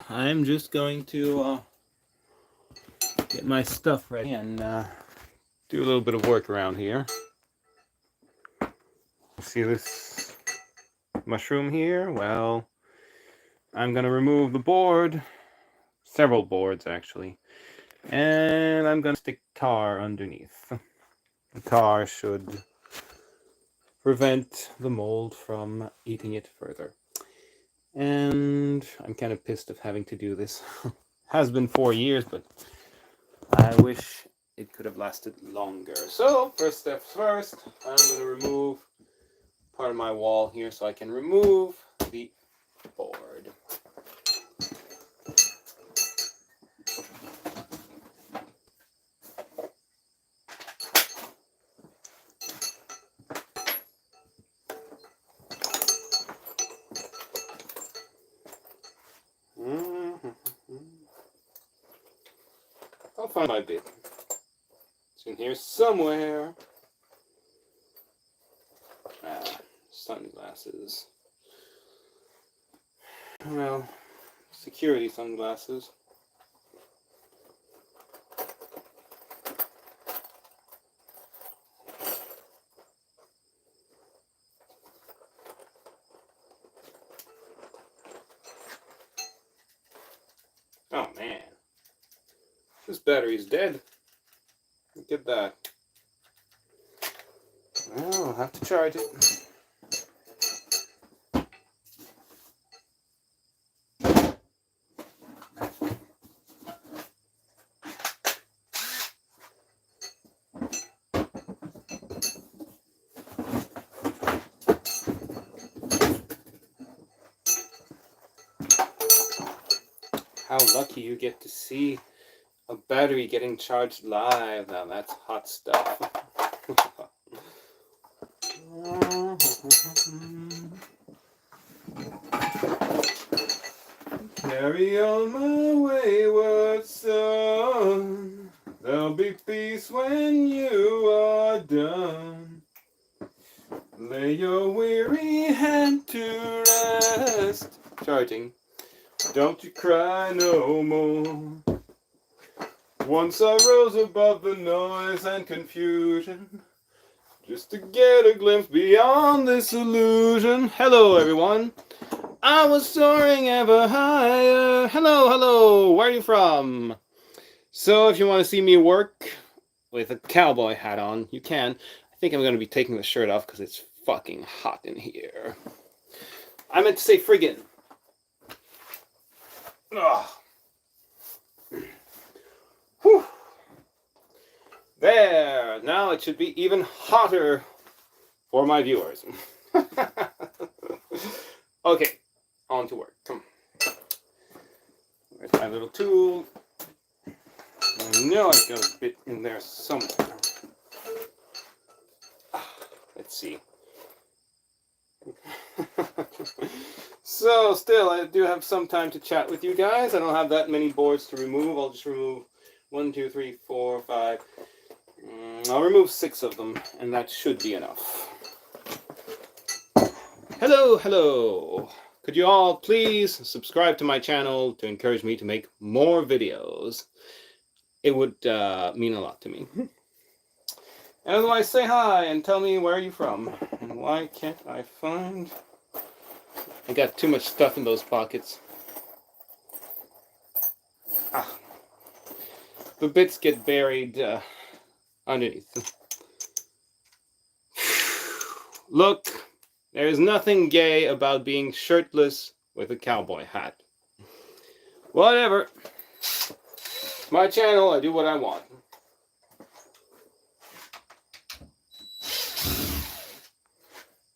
I'm just going to get my stuff ready and do a little bit of work around here. See this mushroom here? Well, I'm going to remove the board, several boards actually, and I'm going to stick tar underneath. The tar should prevent the mold from eating it further. And I'm kind of pissed of having to do this. Has been 4 years, but I wish it could have lasted longer. So, first steps first, I'm going to remove part of my wall here so I can remove the board. I'll find my bit. It's in here somewhere. Sunglasses. Well, security sunglasses. Oh man, this battery's dead. Look at that. Well, I'll have to charge it. How lucky you get to see a battery getting charged live. Now that's hot stuff. Carry on my wayward son. There'll be peace when you are done. Lay your weary head to rest. Charging. Don't you cry no more. Once I rose above the noise and confusion, just to get a glimpse beyond this illusion. Hello, everyone. I was soaring ever higher. Hello, hello. Where are you from? So, if you want to see me work with a cowboy hat on, you can. I think I'm going to be taking the shirt off because it's fucking hot in here. I meant to say friggin'. Ugh. Whew. There. Now it should be even hotter for my viewers. Okay. On to work. Come. Where's my little tool? I know I've got a bit in there somewhere. Let's see. So, still, I do have some time to chat with you guys. I don't have that many boards to remove. I'll just remove 1, 2, 3, 4, 5. I'll remove 6 of them, and that should be enough. Hello, hello. Could you all please subscribe to my channel to encourage me to make more videos? It would mean a lot to me. And otherwise, say hi and tell me where you're from. And why can't I find... I got too much stuff in those pockets. The bits get buried underneath. Look, there is nothing gay about being shirtless with a cowboy hat. Whatever. It's my channel, I do what I want.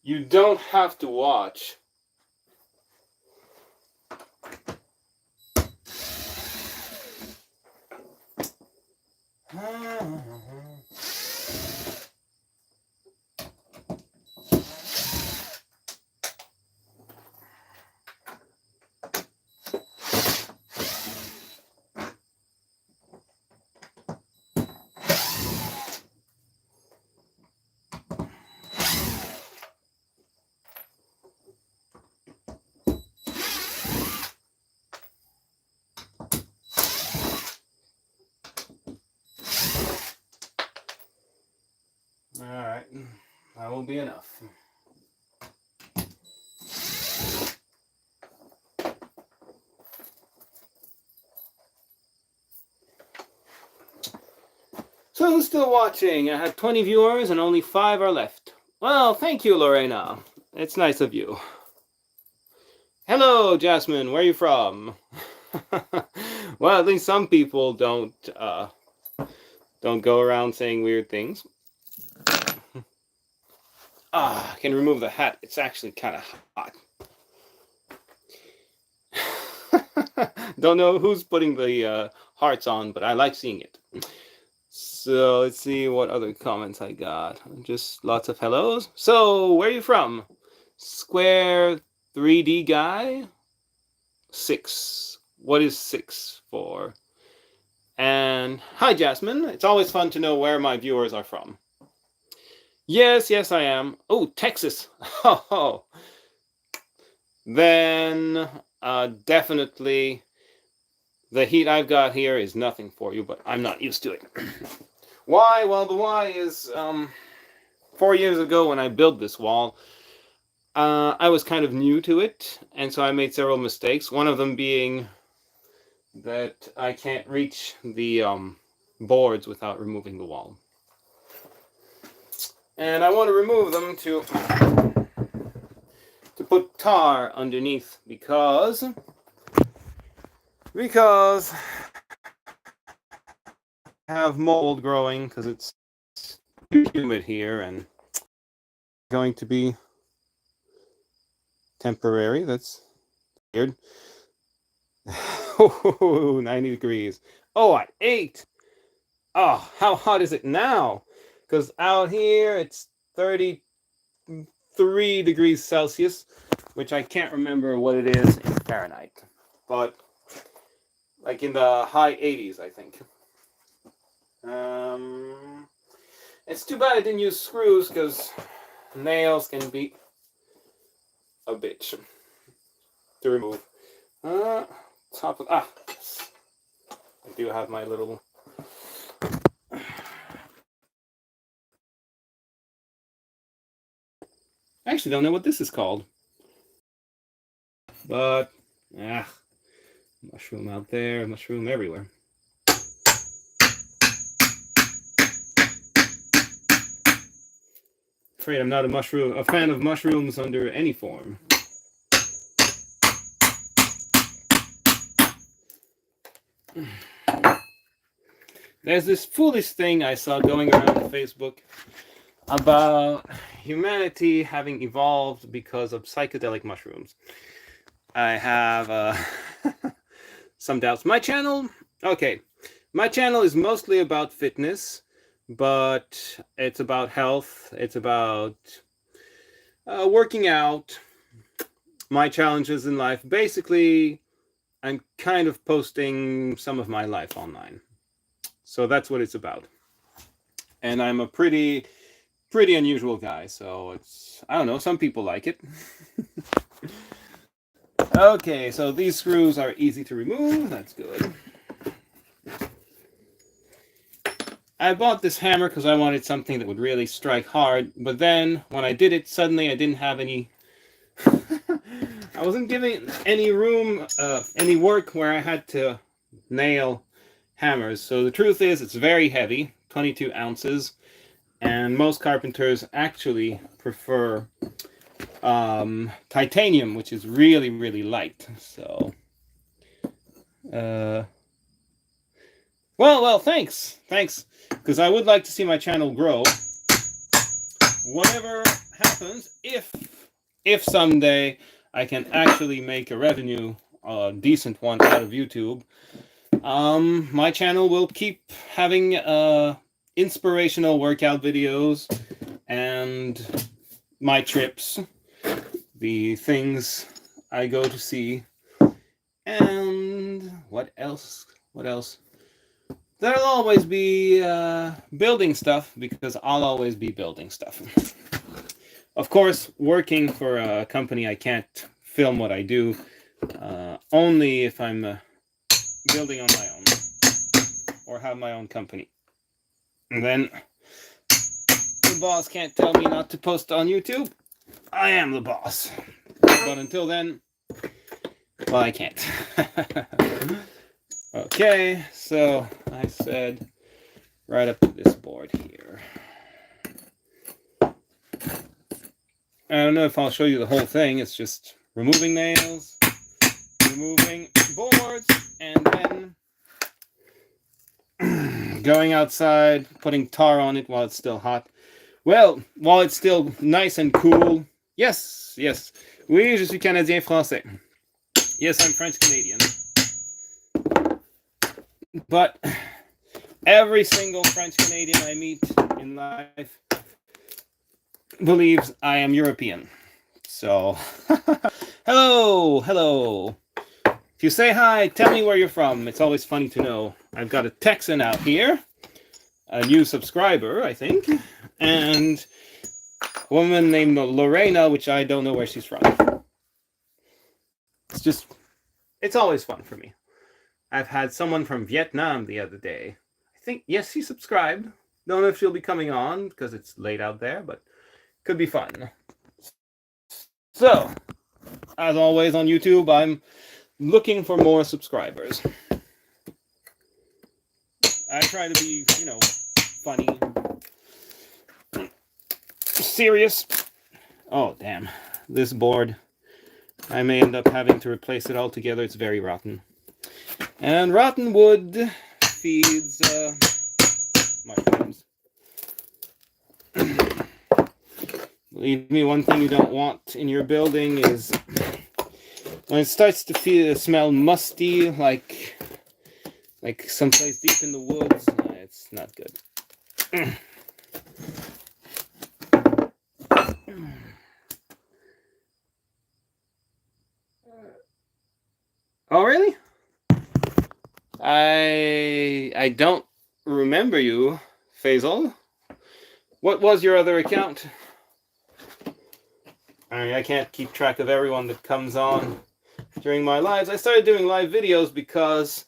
You don't have to watch. will be enough. So who's still watching? I had 20 viewers and only 5 are left. Well, thank you, Lorena. It's nice of you. Hello, Jasmine. Where are you from? Well, at least some people don't go around saying weird things. I can remove the hat. It's actually kind of hot. Don't know who's putting the hearts on, but I like seeing it. So let's see what other comments I got. Just lots of hellos. So where are you from? Square 3D guy? 6. What is 6 for? And hi, Jasmine. It's always fun to know where my viewers are from. Yes, I am. Oh, Texas. Oh. Then definitely the heat I've got here is nothing for you, but I'm not used to it. Why? Well, the why is 4 years ago when I built this wall, I was kind of new to it, and so I made several mistakes. One of them being that I can't reach the boards without removing the wall. And I want to remove them to put tar underneath because I have mold growing because it's humid here and going to be temporary. That's weird. 90 degrees. Oh, at 8. Oh, how hot is it now? Because out here it's 33 degrees Celsius, which I can't remember what it is in Fahrenheit, but like in the high 80s, I think. It's too bad I didn't use screws because nails can be a bitch to remove. Top of yes. I do have my little. I actually don't know what this is called, but mushroom out there, mushroom everywhere. Afraid I'm not a fan of mushrooms under any form. There's this foolish thing I saw going around on Facebook about humanity having evolved because of psychedelic mushrooms. I have some doubts. My channel is mostly about fitness, but it's about health. It's about working out, my challenges in life. Basically, I'm kind of posting some of my life online. So that's what it's about. And I'm a pretty unusual guy, so I don't know, some people like it. Okay, so these screws are easy to remove. That's good. I bought this hammer because I wanted something that would really strike hard, but then when I did it, suddenly I didn't have any I wasn't giving any room, any work where I had to nail hammers. So the truth is, it's very heavy, 22 ounces, and most carpenters actually prefer titanium, which is really light. So well, thanks, because I would like to see my channel grow. Whatever happens, if someday I can actually make a revenue, decent one out of YouTube, my channel will keep having inspirational workout videos and my trips, the things I go to see, and what else? There'll always be building stuff, because I'll always be building stuff. Of course, working for a company, I can't film what I do, only if I'm building on my own or have my own company. And then The boss can't tell me not to post on YouTube. I am the boss. But until then, well, I can't. Okay, so I said right up to this board here. I don't know if I'll show you the whole thing. It's just removing nails, removing boards, and then going outside, putting tar on it while it's still hot. Well, while it's still nice and cool. Yes, yes. Oui, je suis Canadien français. Yes, I'm French Canadian. But every single French Canadian I meet in life believes I am European. So, hello, hello. If you say hi, tell me where you're from. It's always funny to know. I've got a Texan out here, a new subscriber, I think, and a woman named Lorena, which I don't know where she's from. It's always fun for me. I've had someone from Vietnam the other day. I think, yes, she subscribed. Don't know if she'll be coming on because it's late out there, but could be fun. So, as always on YouTube, I'm looking for more subscribers. I try to be, funny, serious. Oh, damn. This board, I may end up having to replace it altogether. It's very rotten. And rotten wood feeds mushrooms. Believe me, one thing you don't want in your building is when it starts to smell musty, like someplace deep in the woods. It's not good. Oh, really? I don't remember you, Faisal. What was your other account? I can't keep track of everyone that comes on during my lives. I started doing live videos because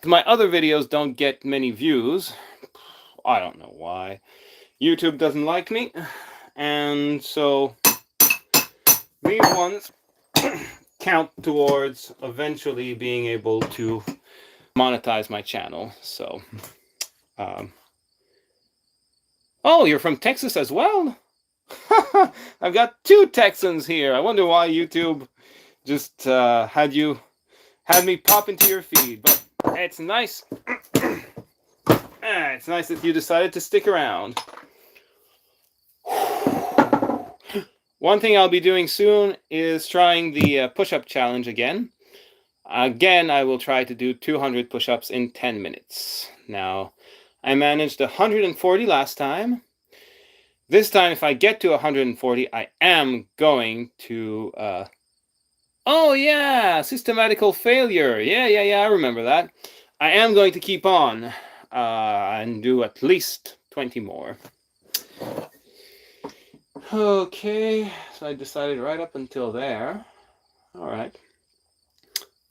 my other videos don't get many views. I don't know why. YouTube doesn't like me. And so these ones count towards eventually being able to monetize my channel. So, oh, you're from Texas as well? I've got 2 Texans here. I wonder why YouTube just had me pop into your feed. But it's nice. It's nice that you decided to stick around. One thing I'll be doing soon is trying the push-up challenge again. Again, I will try to do 200 push-ups in 10 minutes. Now, I managed 140 last time. This time, if I get to 140, I am going to... Oh, yeah! Systematical failure. Yeah, I remember that. I am going to keep on and do at least 20 more. Okay, so I decided right up until there. All right.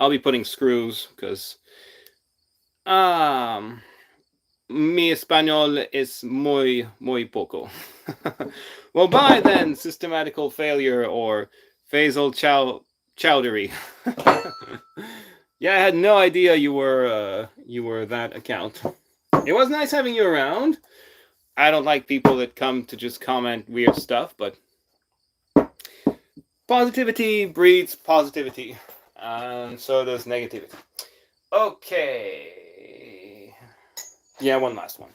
I'll be putting screws because mi español es muy poco. Well, bye then, systematical failure or Faisal Chowdhury. Yeah, I had no idea you were that account. It was nice having you around. I don't like people that come to just comment weird stuff, but positivity breeds positivity, and so does negativity. Okay. Yeah, one last one.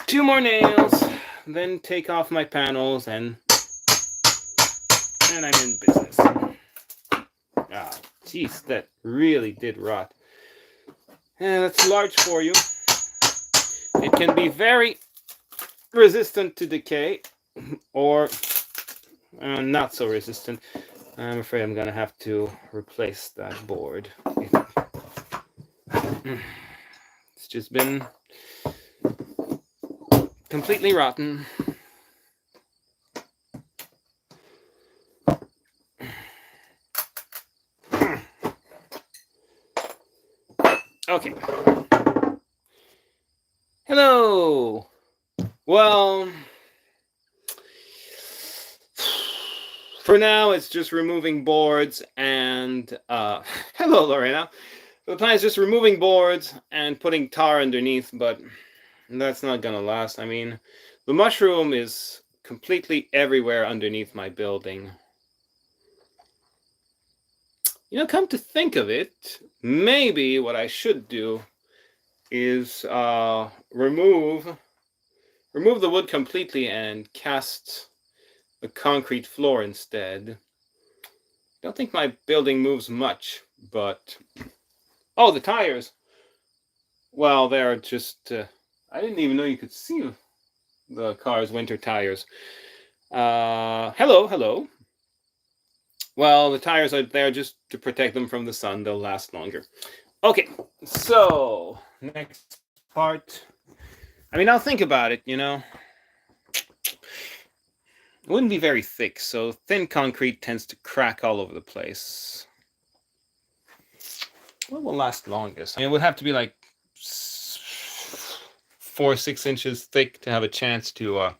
2 more nails, then take off my panels, and I'm in business. Ah, jeez, that really did rot. Yeah, that's large for you. It can be very resistant to decay, or not so resistant. I'm afraid I'm gonna have to replace that board. It's just been completely rotten. Okay. Hello. Well, For now, it's just removing boards and hello, Lorena. The plan is just removing boards and putting tar underneath, but that's not gonna last. I mean, the mushroom is completely everywhere underneath my building. You know, come to think of it, maybe what I should do is remove the wood completely and cast a concrete floor instead. I don't think my building moves much, but oh, the tires. Well, they're just I didn't even know you could see the car's winter tires. Hello. Well, the tires are there just to protect them from the sun. They'll last longer. Okay, so next part. I mean, I'll think about it, you know. It wouldn't be very thick, so thin concrete tends to crack all over the place. What will last longest? I mean, it would have to be like 4 or 6 inches thick to have a chance to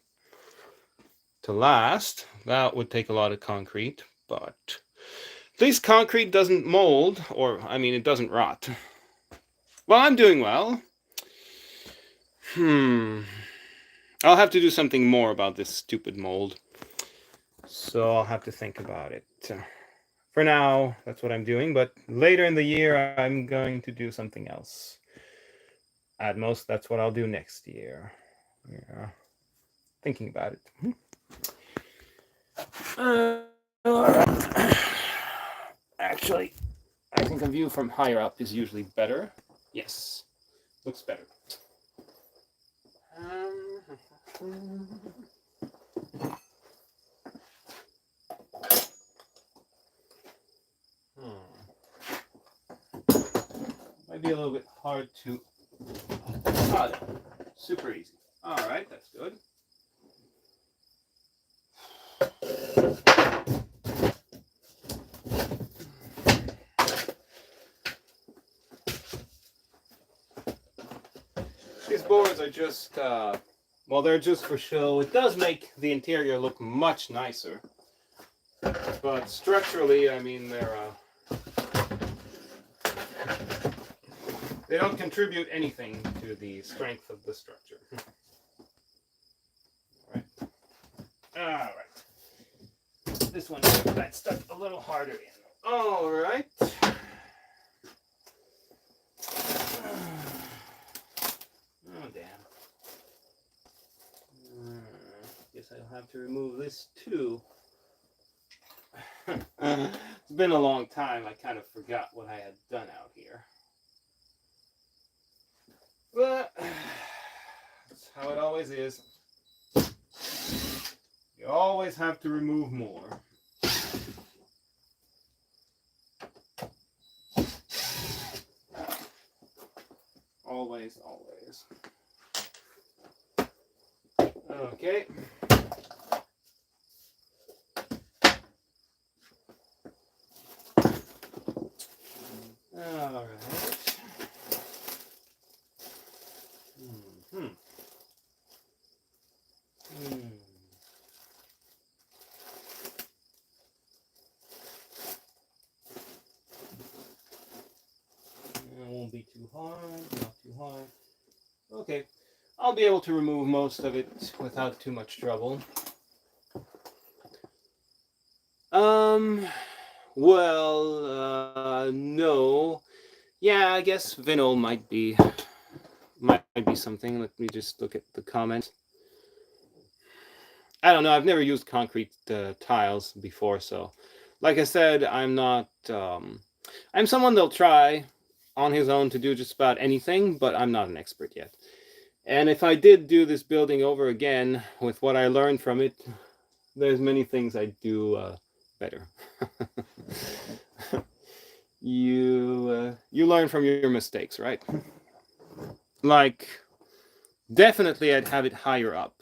last. That would take a lot of concrete, but at least concrete doesn't mold, or I mean, it doesn't rot. Well, I'm doing well. I'll have to do something more about this stupid mold. So I'll have to think about it. For now, that's what I'm doing, but later in the year, I'm going to do something else. At most, that's what I'll do next year. Yeah. Thinking about it. All right. Actually, I think a view from higher up is usually better. Yes, looks better. Might be a little bit hard to. Oh, super easy. All right, that's good. These boards are just, well, they're just for show. It does make the interior look much nicer. But structurally, I mean, they don't contribute anything to the strength of the structure. All right. This one got stuck a little harder in. All right. Oh, damn. Guess I'll have to remove this too. It's been a long time. I kind of forgot what I had done out here. But that's how it always is. You always have to remove more. Always. Okay. All right. It won't be too hard, not too hard. Okay, I'll be able to remove most of it without too much trouble. Well, no. Yeah, I guess vinyl might be something. Let me just look at the comments. I don't know. I've never used concrete tiles before, so like I said, I'm not. I'm someone that'll try on his own to do just about anything, but I'm not an expert yet. And if I did do this building over again with what I learned from it, there's many things I'd do better. You learn from your mistakes, right? Like, definitely I'd have it higher up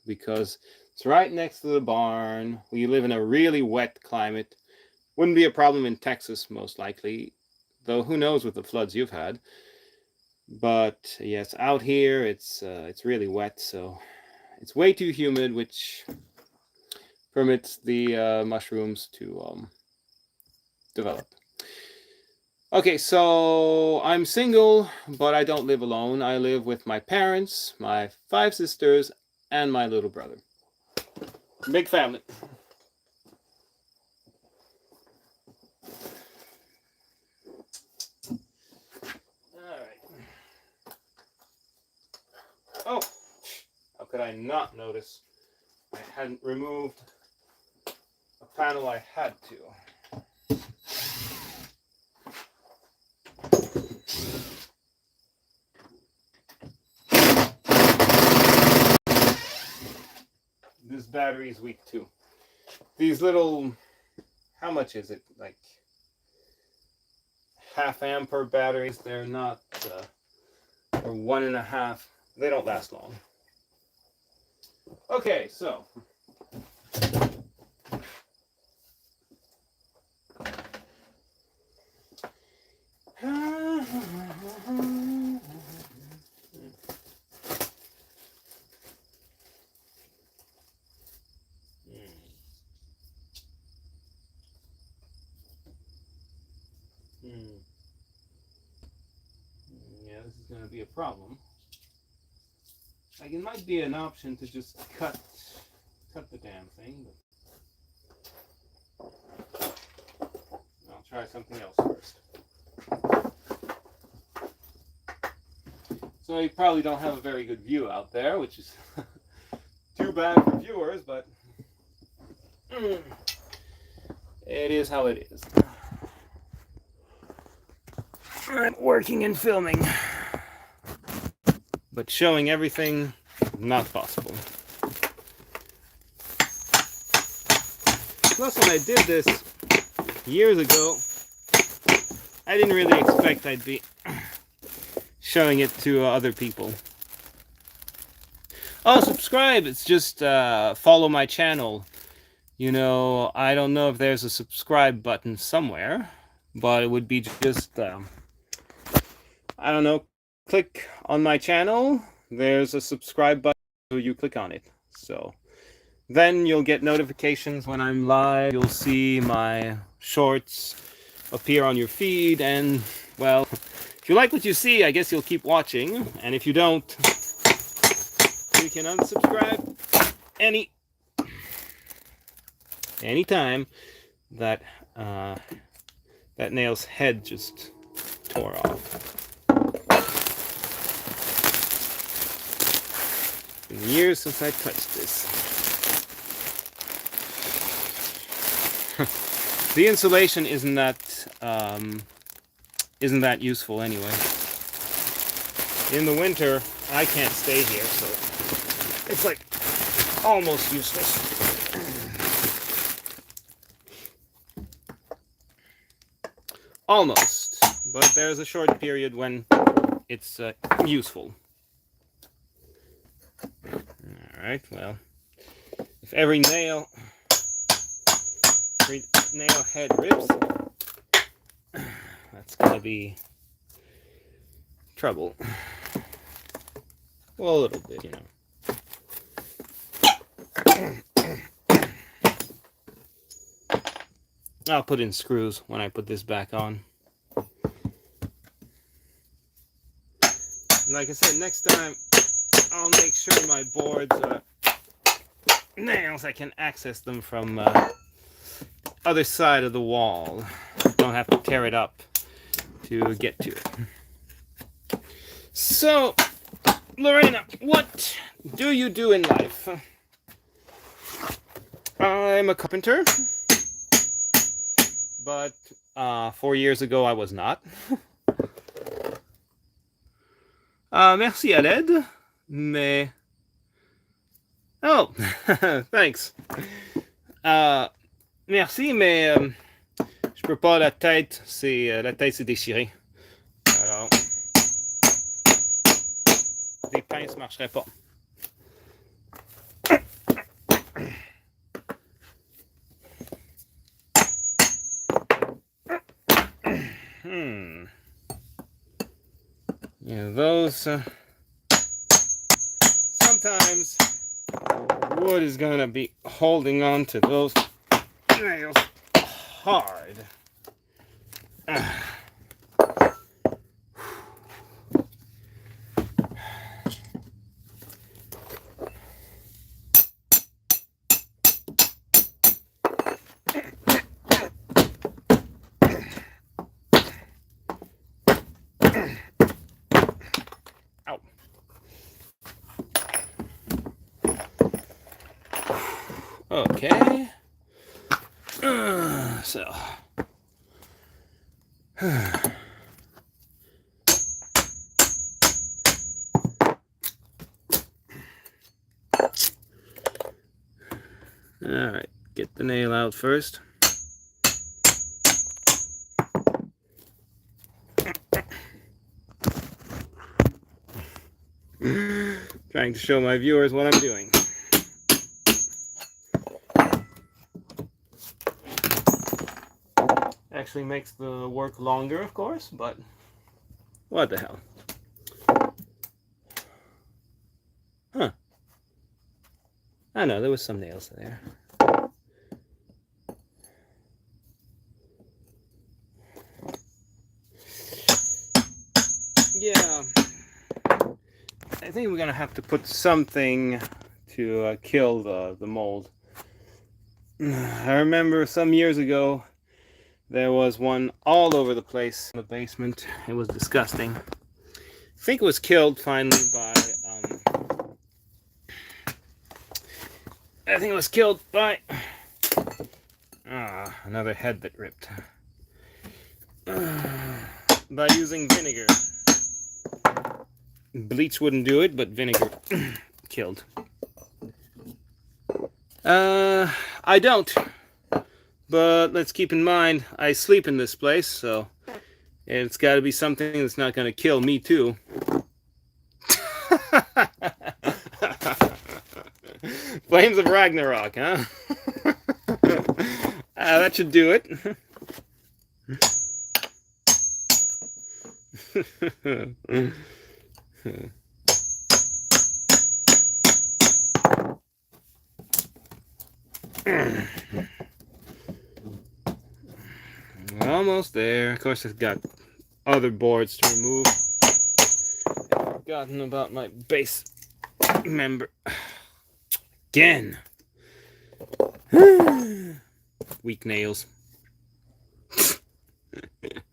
because it's right next to the barn. We live in a really wet climate. Wouldn't be a problem in Texas, most likely, though who knows with the floods you've had. But yes, out here it's really wet, so it's way too humid, which permits the mushrooms to develop. Okay, so I'm single, but I don't live alone. I live with my parents, my 5 sisters, and my little brother. Big family. Oh, how could I not notice? I hadn't removed a panel I had to. This battery is weak too. These little, how much is it? Like half ampere batteries. They're not, or 1.5. They don't last long. Okay, so. Yeah, this is going to be a problem. Like, it might be an option to just cut the damn thing, but I'll try something else first. So you probably don't have a very good view out there, which is too bad for viewers, but it is how it is. I'm working and filming, but showing everything, not possible. Plus, when I did this years ago, I didn't really expect I'd be showing it to other people. Oh, subscribe! It's just follow my channel. You know, I don't know if there's a subscribe button somewhere, but it would be just, I don't know, click on my channel. There's a subscribe button, so you click on it. So then you'll get notifications when I'm live. You'll see my shorts appear on your feed, and, well, if you like what you see, I guess you'll keep watching. And if you don't, you can unsubscribe anytime that that nail's head just tore off. It's been years since I touched this. The insulation isn't that useful anyway. In the winter, I can't stay here, so it's like almost useless. Almost, but there's a short period when it's useful. Alright, well, if every nail head rips, that's gonna be trouble. Well, a little bit, you know. I'll put in screws when I put this back on. Like I said, next time I'll make sure my boards nails, I can access them from other side of the wall. Don't have to tear it up to get to it. So, Lorena, what do you do in life? I'm a carpenter, but 4 years ago I was not. Merci à l'aide, mais... Oh, thanks. Merci, mais je peux pas, la tête s'est déchirée. Alors, des pinces marcheraient pas. Yeah, those sometimes wood is gonna be holding on to those nails hard. Ow. Okay. So. Alright, get the nail out first. Trying to show my viewers what I'm doing. Actually makes the work longer, of course, but what the hell. Huh. I know, there was some nails there. Yeah. I think we're gonna have to put something to kill the mold. I remember some years ago there was one all over the place in the basement. It was disgusting. I think it was killed finally by another head that ripped. By using vinegar. Bleach wouldn't do it, but vinegar killed. I don't. But let's keep in mind, I sleep in this place, so it's got to be something that's not going to kill me too. Flames of Ragnarok, huh? That should do it. Almost there. Of course, I've got other boards to remove. I've forgotten about my base member. Again. Weak nails.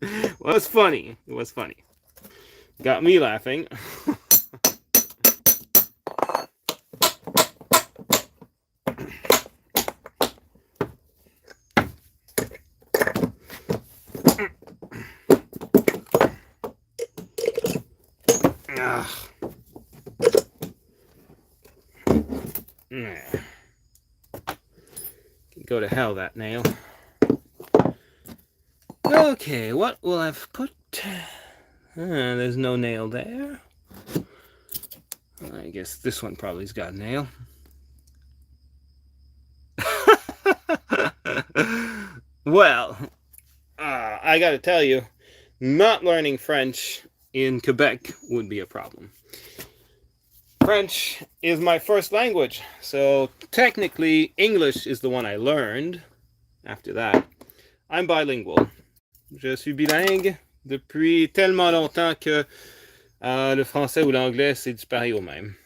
Well, it was funny. It was funny. Got me laughing. Go to hell, that nail. Okay, what will I put? There's no nail there. I guess this one probably's got a nail. Well, I gotta tell you, not learning French in Quebec would be a problem. French is my first language, so technically English is the one I learned. After that, I'm bilingual. Je suis bilingue depuis tellement longtemps que le français ou l'anglais, c'est du pareil au même.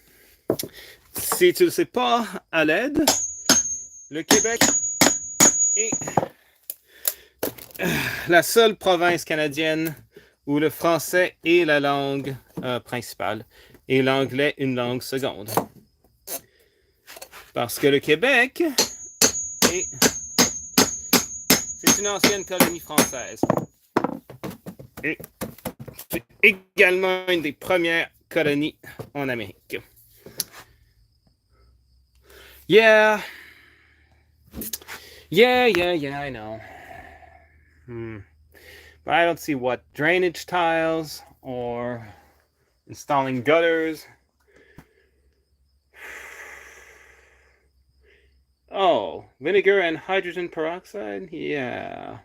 Si tu le sais pas, à l'aide, le Québec est la seule province canadienne où le français est la langue principale et l'anglais une langue seconde. Parce que le Québec c'est une ancienne colonie française. Et c'est également une des premières colonies en Amérique. Yeah, I know. But I don't see what drainage tiles or installing gutters. Oh, vinegar and hydrogen peroxide? Yeah.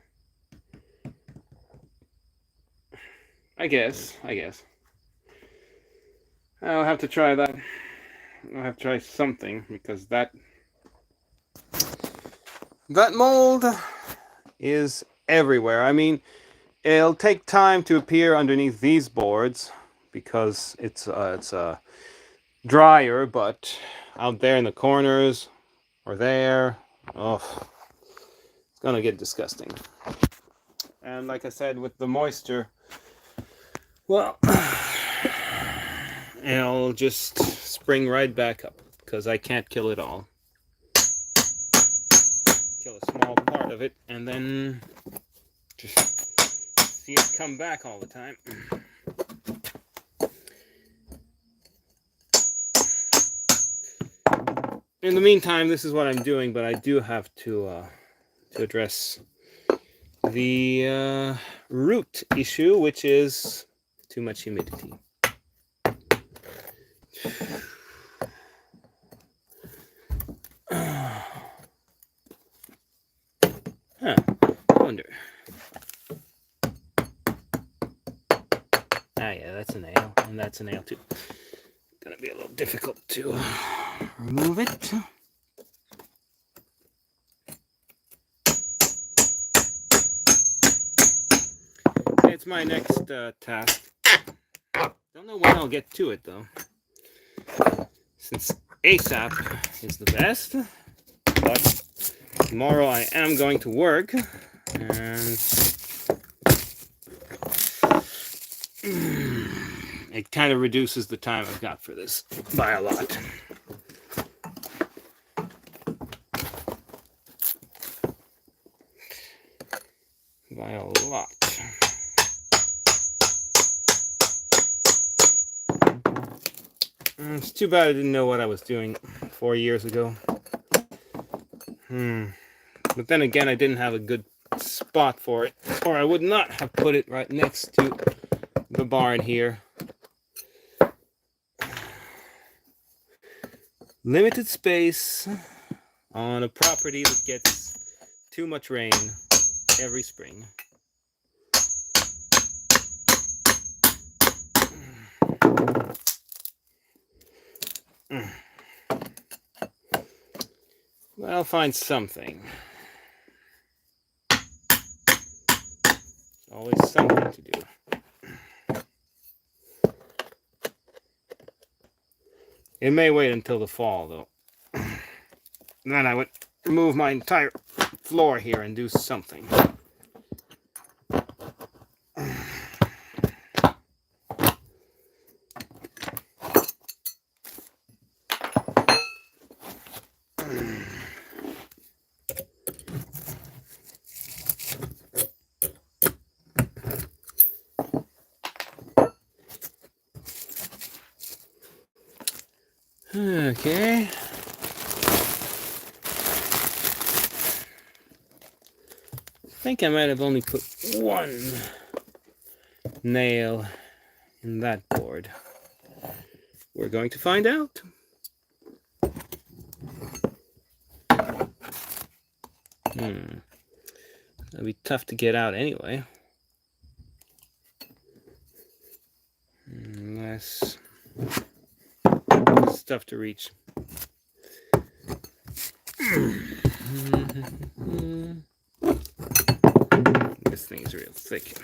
I guess. I'll have to try that. I'll have to try something because that That mold is everywhere. I mean, it'll take time to appear underneath these boards because it's drier, but out there in the corners or there, oh, it's gonna get disgusting. And like I said, with the moisture, well, it'll just spring right back up because I can't kill it all. Kill a small part of it and then just see it come back all the time. In the meantime, this is what I'm doing, but I do have to address the root issue, which is too much humidity. Huh, I wonder. Ah, yeah, that's a nail, and that's a nail too. Gonna be a little difficult to remove it. It's my next task. Don't know when I'll get to it though, since ASAP is the best. But tomorrow I am going to work, and it kind of reduces the time I've got for this by a lot. By a lot. It's too bad I didn't know what I was doing 4 years ago. But then again, I didn't have a good spot for it, or I would not have put it right next to the barn here. Limited space on a property that gets too much rain every spring. Well, I'll find something. There's always something to do. It may wait until the fall, though. Then I would remove my entire floor here and do something. Okay. I think I might have only put one nail in that board. We're going to find out. That'd be tough to get out anyway. Unless it's tough to reach. This thing is real thick.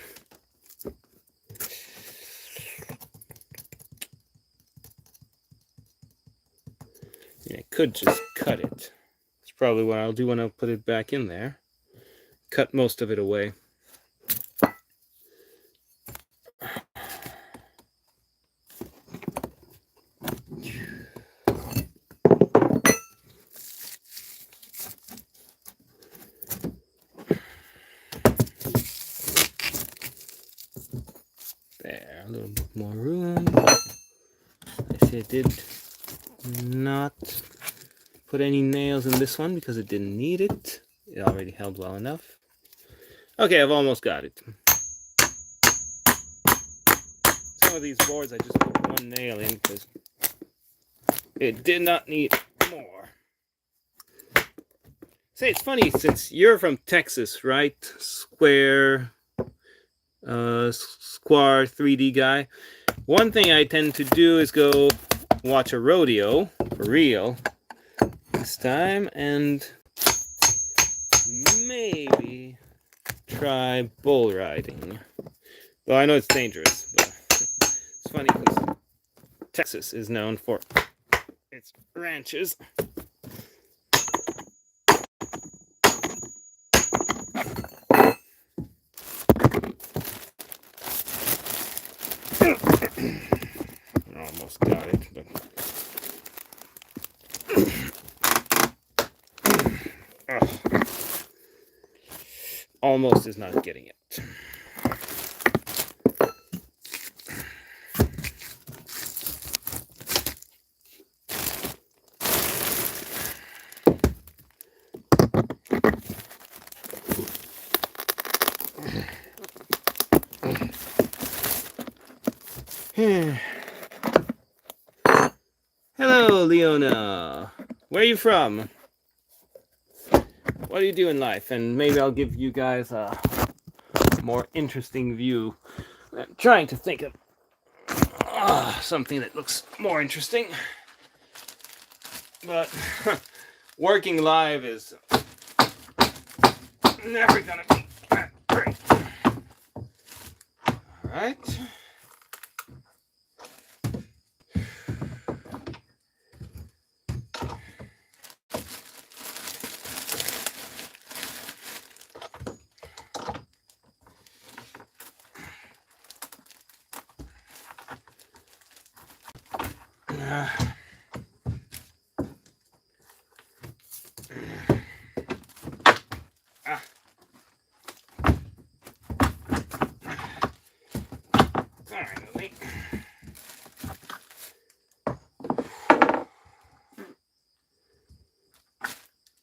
Yeah, I could just cut it. It's probably what I'll do when I'll put it back in there. Cut most of it away. There, a little bit more room. I see I did not put any nails in this one because it didn't need it. It already held well enough. Okay, I've almost got it. Some of these boards I just put one nail in because it did not need more. Say, it's funny, since you're from Texas, right? Square 3D guy. One thing I tend to do is go watch a rodeo, for real, this time, and maybe try bull riding. Though I know it's dangerous, but it's funny because Texas is known for its ranches. Almost got it, but almost is not getting it. Hello, Leona. Where are you from? What do you do in life? And maybe I'll give you guys a more interesting view. I'm trying to think of something that looks more interesting. But working live is never gonna be that great. Alright.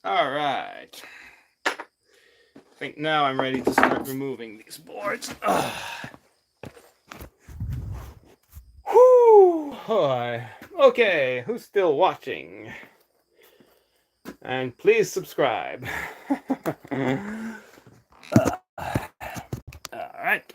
Alright. I think now I'm ready to start removing these boards. Whew. Okay, who's still watching? And please subscribe. Alright.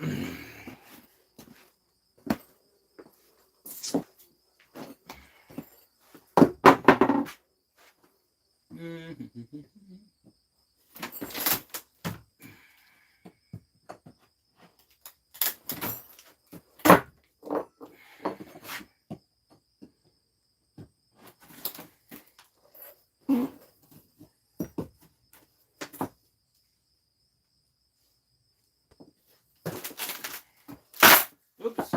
Oops.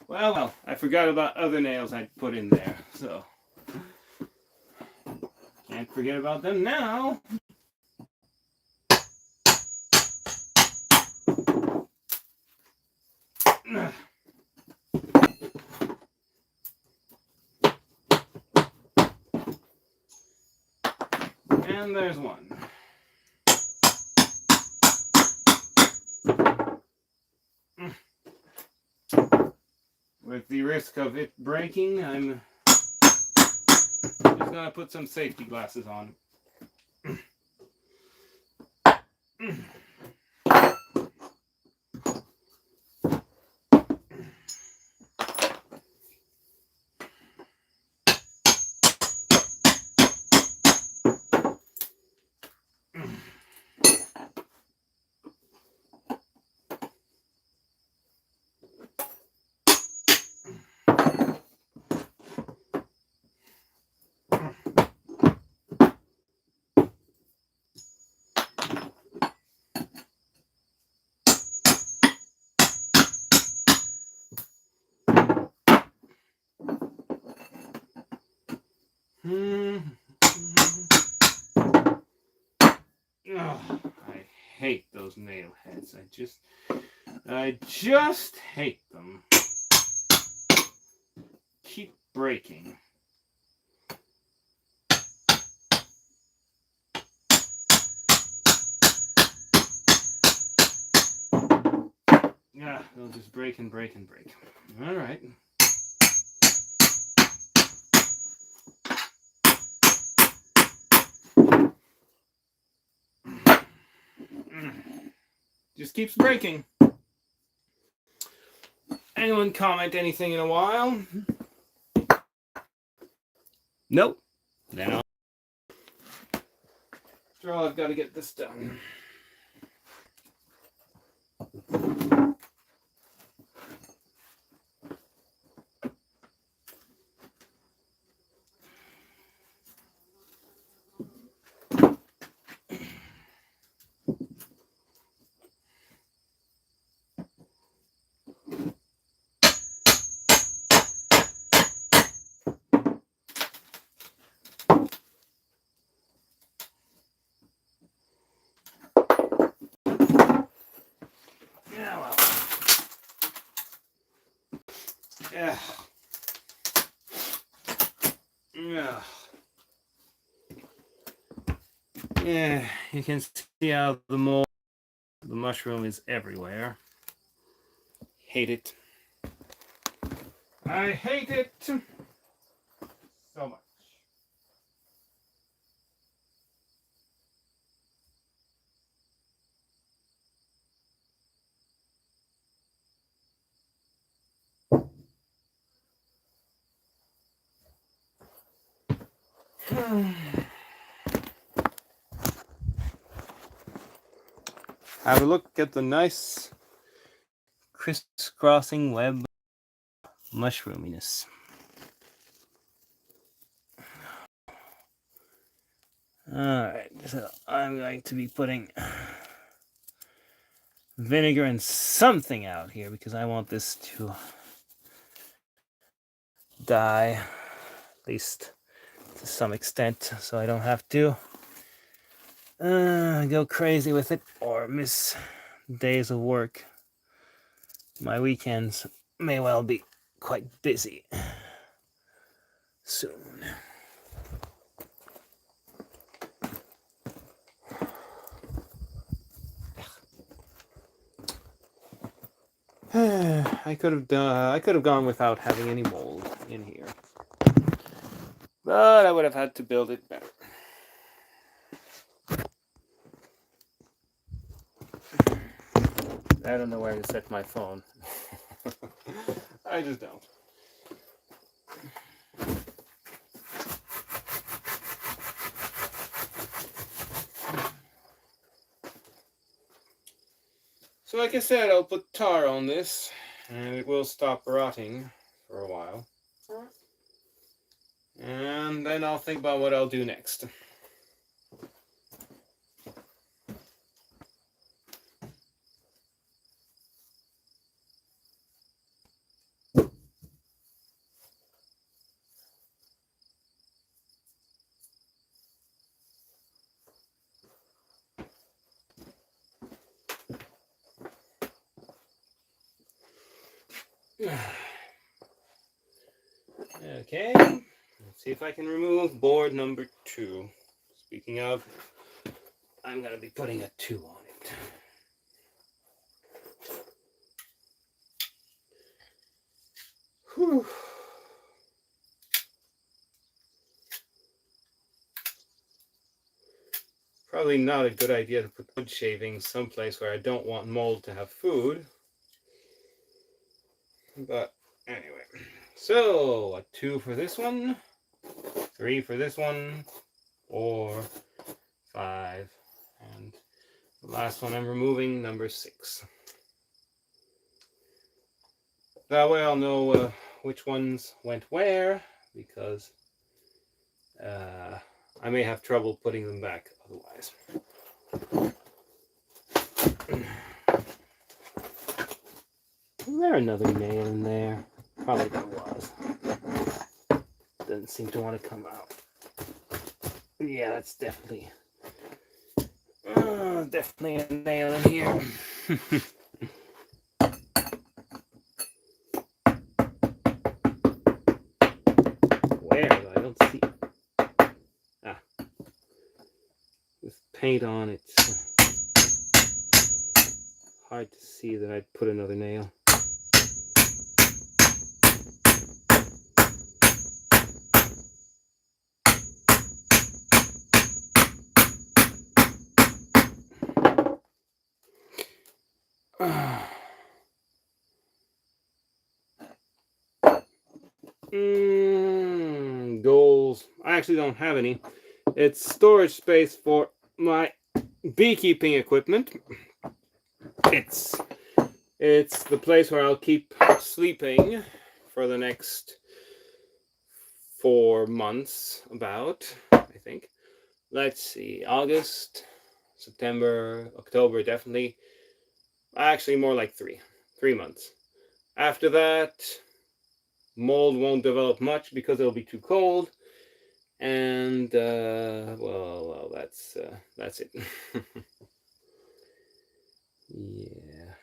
Well, I forgot about other nails I'd put in there, so can't forget about them now. And there's one. With the risk of it breaking, I'm just gonna put some safety glasses on. Oh, I hate those nail heads. I just hate them. Keep breaking. Yeah, they'll just break and break and break. All right. Just keeps breaking. Anyone comment anything in a while? Nope. Then I'll all, I've got to get this done. Yeah, well. Yeah. Yeah. Yeah, you can see how the mushroom is everywhere. Hate it. I hate it so much. Have a look at the nice crisscrossing web mushroominess. Alright, so I'm going to be putting vinegar and something out here because I want this to die, at least to some extent, so I don't have to go crazy with it or miss days of work. My weekends may well be quite busy soon. I could have gone without having any mold in here, but I would have had to build it better. I don't know where to set my phone. I just don't. So like I said, I'll put tar on this and it will stop rotting for a while. And then I'll think about what I'll do next. Okay, let's see if I can remove board number 2. Speaking of, I'm going to be putting a 2 on it. Whew. Probably not a good idea to put wood shavings someplace where I don't want mold to have food. But anyway, so a 2 for this one, 3 for this one, 4, 5, and the last one I'm removing, number 6. That way I'll know which ones went where, because I may have trouble putting them back otherwise. Is there another nail in there? Probably there was. Doesn't seem to want to come out. Yeah, that's definitely a nail in here. Where? I don't see. Ah, with paint on, it's hard to see that I'd put another nail. Goals. I actually don't have any. It's storage space for my beekeeping equipment. It's the place where I'll keep sleeping for the next 4 months, about, I think. Let's see, August, September, October, definitely. Actually, more like 3 months. After that, mold won't develop much because it'll be too cold. And well, that's it. Yeah.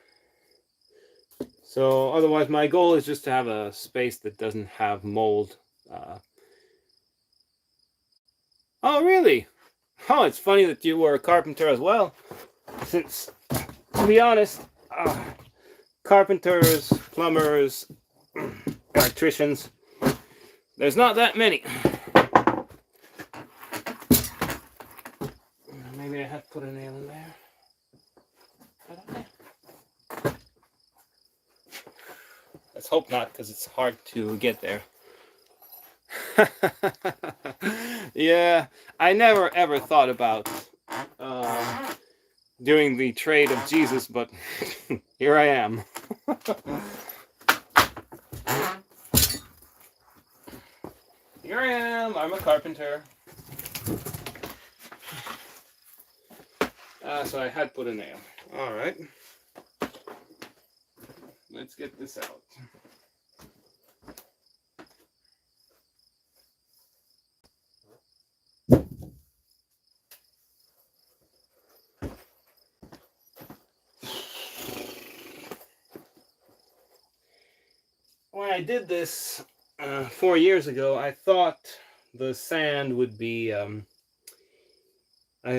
So otherwise, my goal is just to have a space that doesn't have mold. Oh, really? Oh, it's funny that you were a carpenter as well. Since, to be honest, carpenters, plumbers, electricians, there's not that many. Maybe I have to put a nail in there. Let's hope not, because it's hard to get there. Yeah, I never ever thought about doing the trade of Jesus, but here I am. Here I am, I'm a carpenter. So I had put a nail. All right. Let's get this out. When I did this 4 years ago, I thought the sand would be, I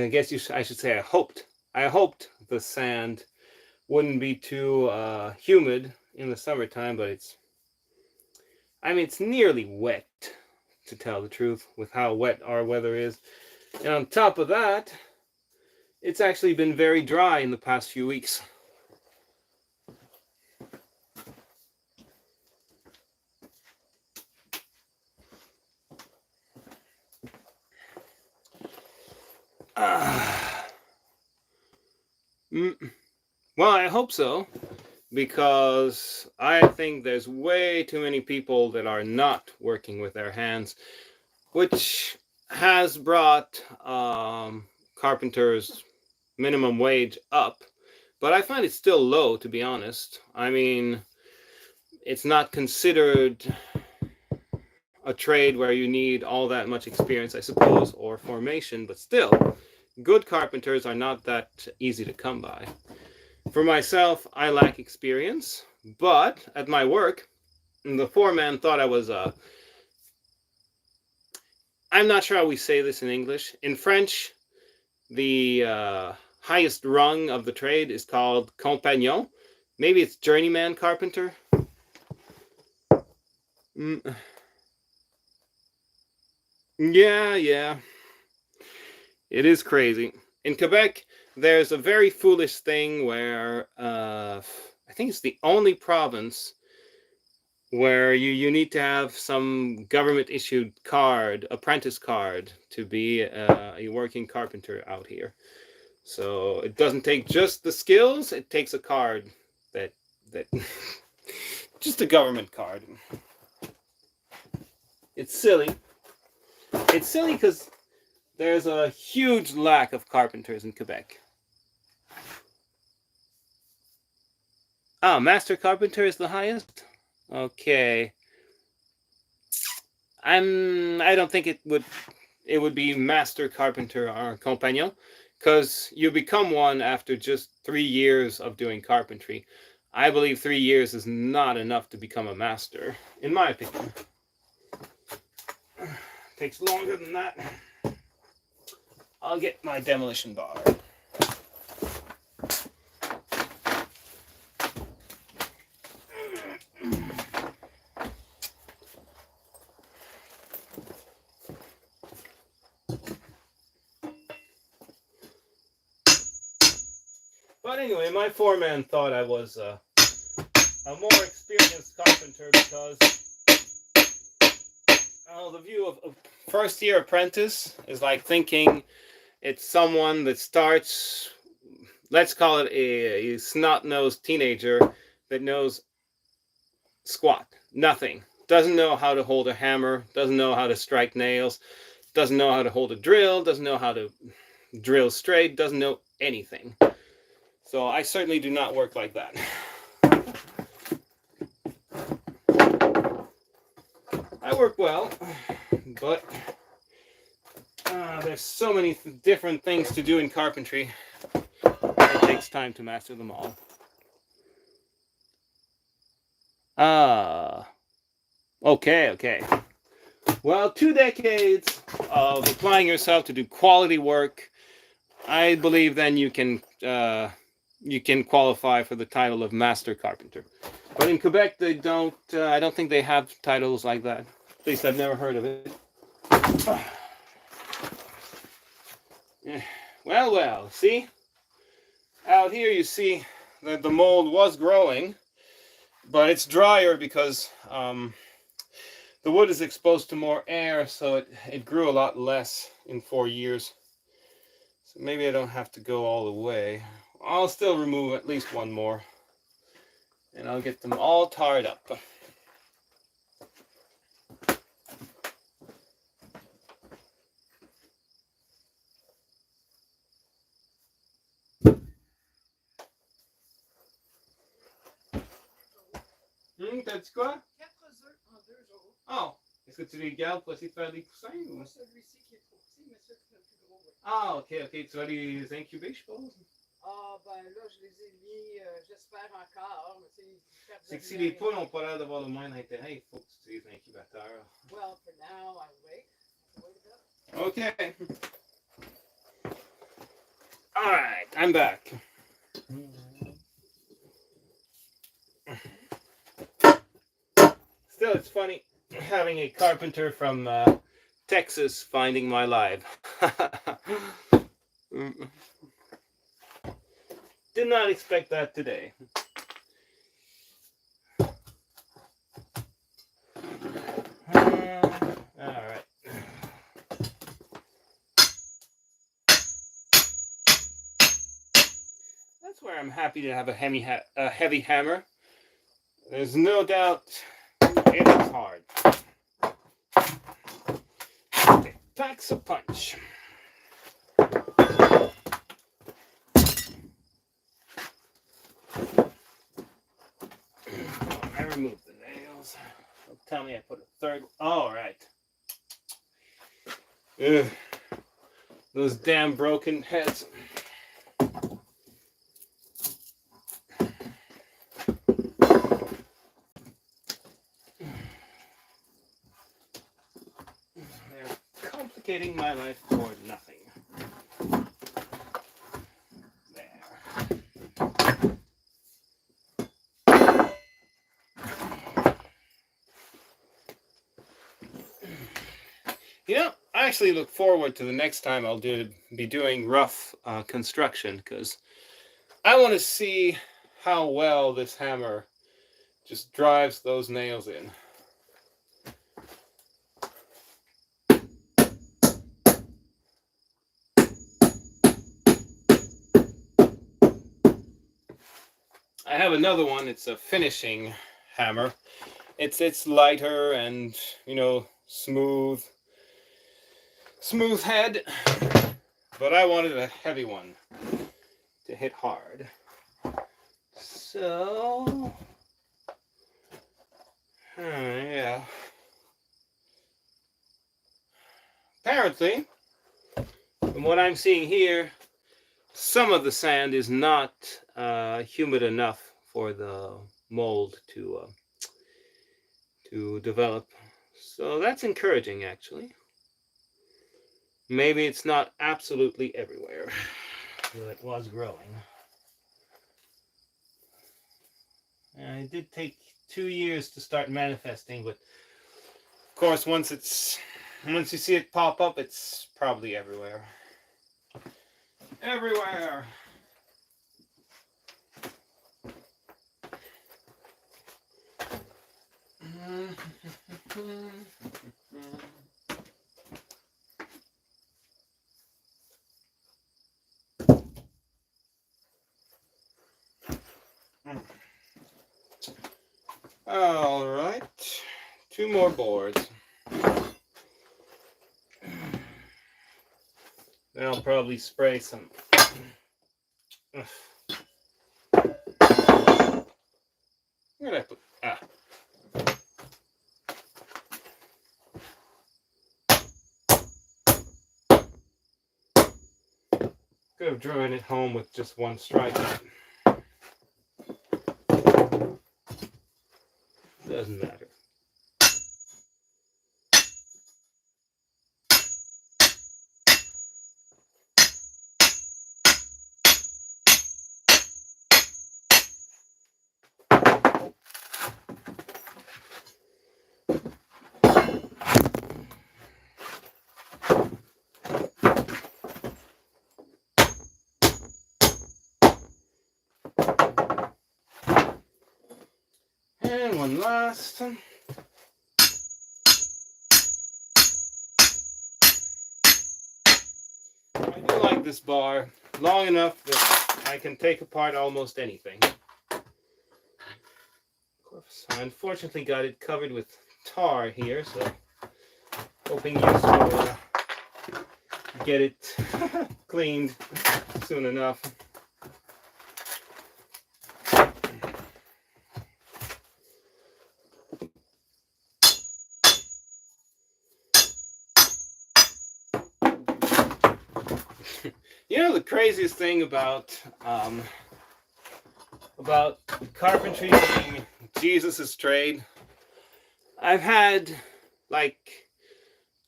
guess I should say I hoped the sand wouldn't be too humid in the summertime, but it's nearly wet, to tell the truth, with how wet our weather is. And on top of that, it's actually been very dry in the past few weeks. Well, I hope so, because I think there's way too many people that are not working with their hands, which has brought carpenters' minimum wage up, but I find it still low, to be honest. I mean, it's not considered a trade where you need all that much experience, I suppose, or formation, but still, good carpenters are not that easy to come by. For myself, I lack experience, but at my work, the foreman thought I was I'm not sure how we say this in English. In French, the highest rung of the trade is called compagnon. Maybe it's journeyman carpenter. Yeah. It is crazy. In Quebec, there's a very foolish thing where I think it's the only province where you need to have some government-issued card, apprentice card, to be a working carpenter out here. So it doesn't take just the skills, it takes a card that just a government card. It's silly. It's silly because there's a huge lack of carpenters in Quebec. Ah, master carpenter is the highest? Okay. I don't think it would be master carpenter or compagnon, because you become one after just 3 years of doing carpentry. I believe 3 years is not enough to become a master, in my opinion. It takes longer than that. I'll get my demolition bar. But anyway, my foreman thought I was a more experienced carpenter because the view of first-year apprentice is like thinking It's someone that starts, let's call it a snot-nosed teenager that knows squat, nothing. Doesn't know how to hold a hammer, doesn't know how to strike nails, doesn't know how to hold a drill, doesn't know how to drill straight, doesn't know anything. So I certainly do not work like that. I work well, but there's so many different things to do in carpentry. It takes time to master them all. Okay. Well, 2 decades of applying yourself to do quality work, I believe then you can qualify for the title of master carpenter. But in Quebec, they don't. I don't think they have titles like that. At least I've never heard of it. Well. See, out here you see that the mold was growing, but it's drier because the wood is exposed to more air, so it grew a lot less in 4 years. So maybe I don't have to go all the way. I'll still remove at least one more, and I'll get them all tarred up. T'as dit quoi? 4 œufs en 2 jours. Oh! Est-ce que tu les gardes pour essayer de faire des coussins? Ou... Pas celui-ci qui est trop petit, mais celui qui est le plus gros, oui. Ah, ok. Tu vas les incuber, je suppose? Ah, ben là, je les ai mis, j'espère encore. C'est que si les poules n'ont pas l'air d'avoir le moindre intérêt, il faut que tu utilises l'incubateur. Well, for now, I'll wait. Okay. Alright, I'm back. Still, it's funny having a carpenter from Texas finding my live. Did not expect that today. Alright. That's where I'm happy to have a heavy hammer. There's no doubt it is hard. It packs a punch. I removed the nails. Don't tell me I put a third. All right. Ugh. Those damn broken heads. They're complicating my life for nothing. You know, I actually look forward to the next time I'll be doing rough construction, because I want to see how well this hammer just drives those nails in. I have another one. It's a finishing hammer. It's lighter and, you know, smooth head, but I wanted a heavy one to hit hard. So yeah, apparently from what I'm seeing here, some of the sand is not humid enough for the mold to develop, so that's encouraging actually. Maybe it's not absolutely everywhere, but it was growing. And it did take 2 years to start manifesting, but of course once you see it pop up, it's probably everywhere. Everywhere. All right, 2 more boards. Then I'll probably spray some. Where did I put? Could have driven it home with just 1 stripe. Doesn't matter. And one last. I do like this bar long enough that I can take apart almost anything. Of course, I unfortunately got it covered with tar here, so hoping you will get it cleaned soon enough. You know, the craziest thing about carpentry being Jesus' trade, I've had, like,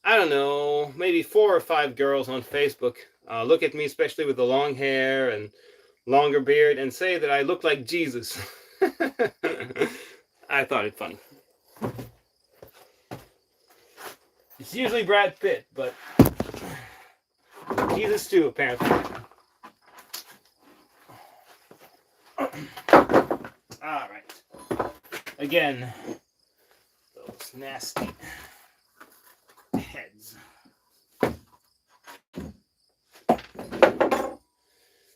I don't know, maybe 4 or 5 girls on Facebook look at me, especially with the long hair and longer beard, and say that I look like Jesus. I thought it funny. It's usually Brad Pitt, but Jesus too, apparently. Alright. Again, those nasty heads.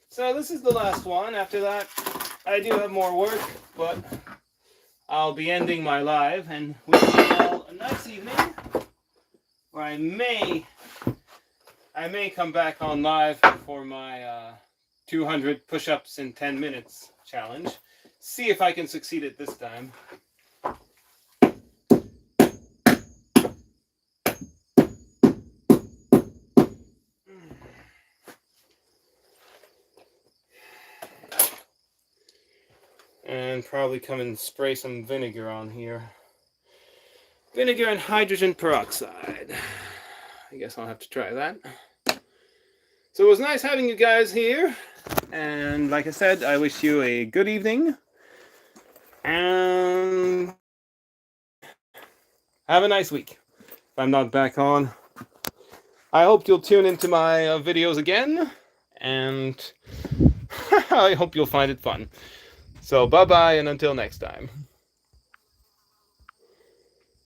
So this is the last one. After that, I do have more work, but I'll be ending my live and wishing you all a nice evening, where I may come back on live for my 200 push-ups in 10 minutes challenge. See if I can succeed it this time. And probably come and spray some vinegar on here. Vinegar and hydrogen peroxide. I guess I'll have to try that. So it was nice having you guys here. And like I said, I wish you a good evening. And have a nice week. If I'm not back on, I hope you'll tune into my videos again. And I hope you'll find it fun. So bye-bye and until next time.